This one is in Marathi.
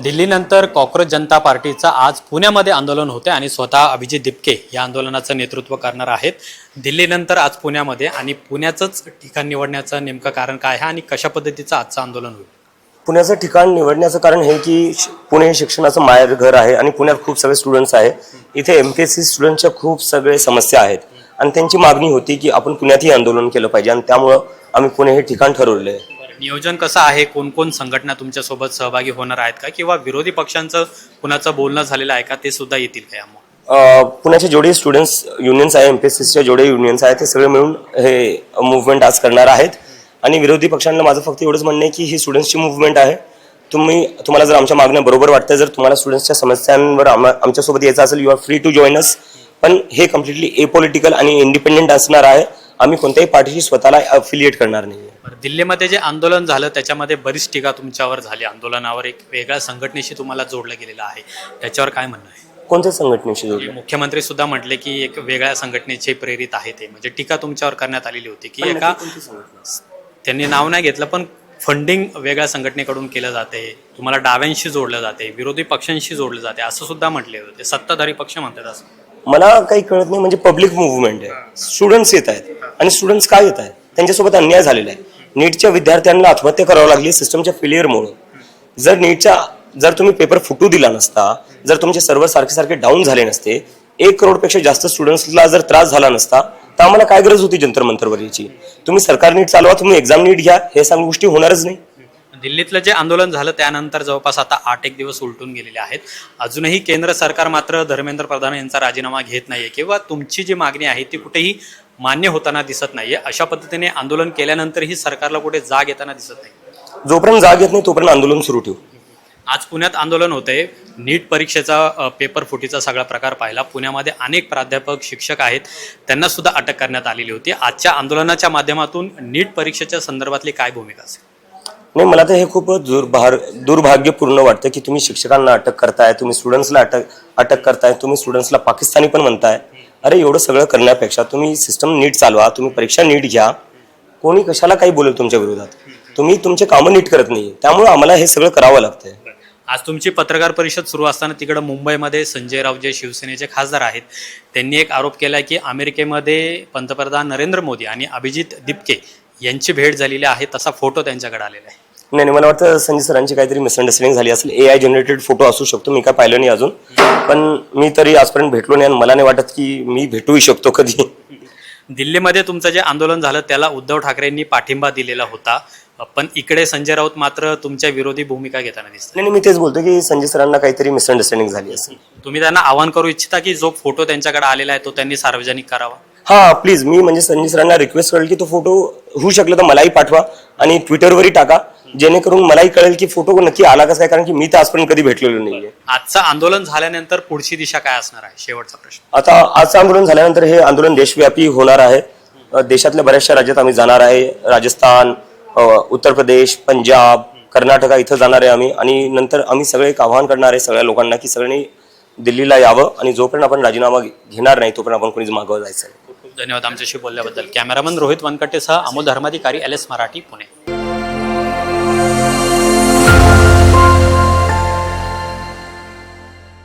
दिल्लीनंतर कॉक्रोच जनता पार्टीचं आज पुण्यामध्ये आंदोलन होते आणि स्वतः अभिजित दिपके या आंदोलनाचं नेतृत्व करणार आहेत. दिल्लीनंतर आज पुण्यामध्ये आणि पुण्याचंच ठिकाण निवडण्याचं नेमकं कारण काय आहे आणि कशा पद्धतीचं आजचं आंदोलन होईल? पुण्याचं ठिकाण निवडण्याचं कारण हे की पुणे हे शिक्षणाचं माहेरघर आहे आणि पुण्यात खूप सगळे स्टुडंट्स आहे. इथे MPSC स्टुडंटच्या खूप सगळे समस्या आहेत आणि त्यांची मागणी होती की आपण पुण्यातही आंदोलन केलं पाहिजे आणि त्यामुळं आम्ही पुणे हे ठिकाण ठरवले आहे. नियोजन कसं आहे? कोण संघटना तुमच्यासोबत सहभागी होणार आहेत का किंवा विरोधी पक्षांचं कुणाचं बोलणं झालेलं आहे का, ते सुद्धा येतील का यामुळे? पुण्याचे जेवढे स्टुडंट्स युनियन्स आहे, MPSCच्या जेवढे युनियन्स आहेत ते सगळे मिळून हे मूव्हमेंट आज करणार आहेत. आणि विरोधी पक्षांना माझं फक्त एवढंच म्हणणं आहे की ही स्टुडंट्सची मूव्हमेंट आहे. तुम्हाला जर आमच्या मागण्या बरोबर वाटतं, जर तुम्हाला स्टुडंट्सच्या समस्यांवर आमच्यासोबत यायचं असेल, you are free to join us. पण हे कम्प्लिटली एपॉलिटिकल आणि इंडिपेंडेंट असणार आहे. आम्ही कोणत्याही पार्टीशी स्वतःला अफिलिएट करणार नाही. दिल्लीमध्ये जे आंदोलन झालं त्याच्यामध्ये बरीच टीका तुमच्यावर झाली. आंदोलनावर एक वेगळ्या संघटनेशी तुम्हाला जोडलं गेलेलं आहे, त्याच्यावर काय म्हणणं आहे? कोणत्या संघटनेशी जोडलं? मुख्यमंत्री सुद्धा म्हटले की एक वेगळ्या संघटनेचे प्रेरित आहे ते, म्हणजे टीका तुमच्यावर करण्यात आलेली होती की एका, त्यांनी नाव नाही घेतलं, पण फंडिंग वेगळ्या संघटनेकडून केलं जाते, तुम्हाला डाव्यांशी जोडलं जाते, विरोधी पक्षांशी जोडलं जाते असं सुद्धा म्हटले होते. सत्ताधारी पक्ष म्हणतात असं. मला काही कळत नाही. म्हणजे पब्लिक मूव्हमेंट आहे, स्टुडंट्स येत आहेत आणि स्टुडंट्स काय येत आहेत? त्यांच्यासोबत अन्याय झालेला आहे. नीटच्या विद्यार्थ्यांना आत्महत्या करावी लागली सिस्टमच्या फेलियरमुळे. जर तुम्ही पेपर फुटू दिला नसता, जर तुमचे सर्व्हर सारखे डाऊन झाले नसते, 1 करोडपेक्षा जास्त स्टुडंट्सला जर त्रास झाला नसता तर आम्हाला काय गरज होती जंतर मंतरवर याची? तुम्ही सरकार नीट चालवा, तुम्ही एक्झाम नीट घ्या, हे सांगू गोष्टी होणारच नाही. दिल्लीतलं जे आंदोलन झालं त्यानंतर जवळपास आता 8 दिवस उलटून गेलेले आहेत. अजूनही केंद्र सरकार मात्र धर्मेंद्र प्रधान यांचा राजीनामा घेत नाहीये किंवा तुमची जी मागणी आहे ती कुठेही मान्य होताना दिसत नाहीये. अशा पद्धतीने आंदोलन केल्यानंतरही सरकारला कुठे जाग येताना दिसत नाही. जोपर्यंत जाग येत नाही तोपर्यंत आंदोलन सुरू ठेवू. आज पुण्यात आंदोलन होतंय. नीट परीक्षेचा पेपर फुटीचा सगळा प्रकार पाहिला. पुण्यामध्ये अनेक प्राध्यापक शिक्षक आहेत, त्यांना सुद्धा अटक करण्यात आलेली होती. आजच्या आंदोलनाच्या माध्यमातून नीट परीक्षेच्या संदर्भातली काय भूमिका असेल? नाही, मला तर हे खूप दुर्भाग्यपूर्ण वाटतं की तुम्ही शिक्षकांना अटक करताय, तुम्ही स्टुडंट्सला अटक करताय, तुम्ही स्टुडंट्सला पाकिस्तानी पण म्हणताय. अरे, एवढं सगळं करण्यापेक्षा तुम्ही सिस्टम नीट चालवा, तुम्ही परीक्षा नीट घ्या. कोणी कशाला काही बोलेल तुमच्या विरोधात? तुम्ही तुमचे कामं नीट करत नाही, त्यामुळे आम्हाला हे सगळं करावं लागतंय. आज तुमची पत्रकार परिषद सुरू असताना तिकडे मुंबईमध्ये संजय राऊत जे शिवसेनेचे खासदार आहेत त्यांनी एक आरोप केला की अमेरिकेमध्ये पंतप्रधान नरेंद्र मोदी आणि अभिजित दिपके यांची भेट झालेली आहे, तसा फोटो त्यांच्याकडे आलेला आहे. नाही, मला वाटतं संजय सरांची काहीतरी मिसअंडरस्टँडिंग झाली असेल. AI जनरेटेड फोटो असू शकतो, मी काय पाहिलं नाही अजून. पण मी तरी आजपर्यंत भेटलो नाही आणि मला नाही वाटत की मी भेटूही शकतो कधी. दिल्लीमध्ये तुमचं जे आंदोलन झालं त्याला उद्धव ठाकरेंनी पाठिंबा दिलेला होता, पण इकडे संजय राऊत मात्र तुमच्या विरोधी भूमिका घेताना दिसतात. नाही, मी तेच बोलतो की संजय सरांना काहीतरी मिसअंडरस्टँडिंग झाली असेल. तुम्ही त्यांना आवाहन करू इच्छिता की जो फोटो त्यांच्याकडे आलेला आहे तो त्यांनी सार्वजनिक करावा? हा, प्लीज. मी म्हणजे संजय सरांना रिक्वेस्ट करेल की तो फोटो होऊ शकलं तर मलाही पाठवा आणि ट्विटरवरही टाका, जेणेकरून मलाही कळेल की फोटो नक्की आला कसा आहे, कारण की मी तर आजपर्यंत कधी भेटलेलो नाहीये. आजचं आंदोलन झाल्यानंतर पुढची दिशा काय असणार आहे? शेवटचा प्रश्न. आता आजचं आंदोलन झाल्यानंतर हे आंदोलन देशव्यापी होणार आहे. देशातल्या बऱ्याचशा राज्यात आम्ही जाणार आहे. राजस्थान, उत्तर प्रदेश, पंजाब, कर्नाटका इथं जाणार आहे आम्ही. आणि नंतर आम्ही सगळे एक आवाहन करणार आहे सगळ्या लोकांना की सगळ्यांनी दिल्लीला यावं आणि जोपर्यंत आपण राजीनामा घेणार नाही तोपर्यंत आपण कोणीच मागं जायचं नाही. खूप खूप धन्यवाद आमच्याशी बोलल्याबद्दल. कॅमेरामन रोहित वनकटेसह अमोल धर्माधिकारी, LS मराठी, पुणे.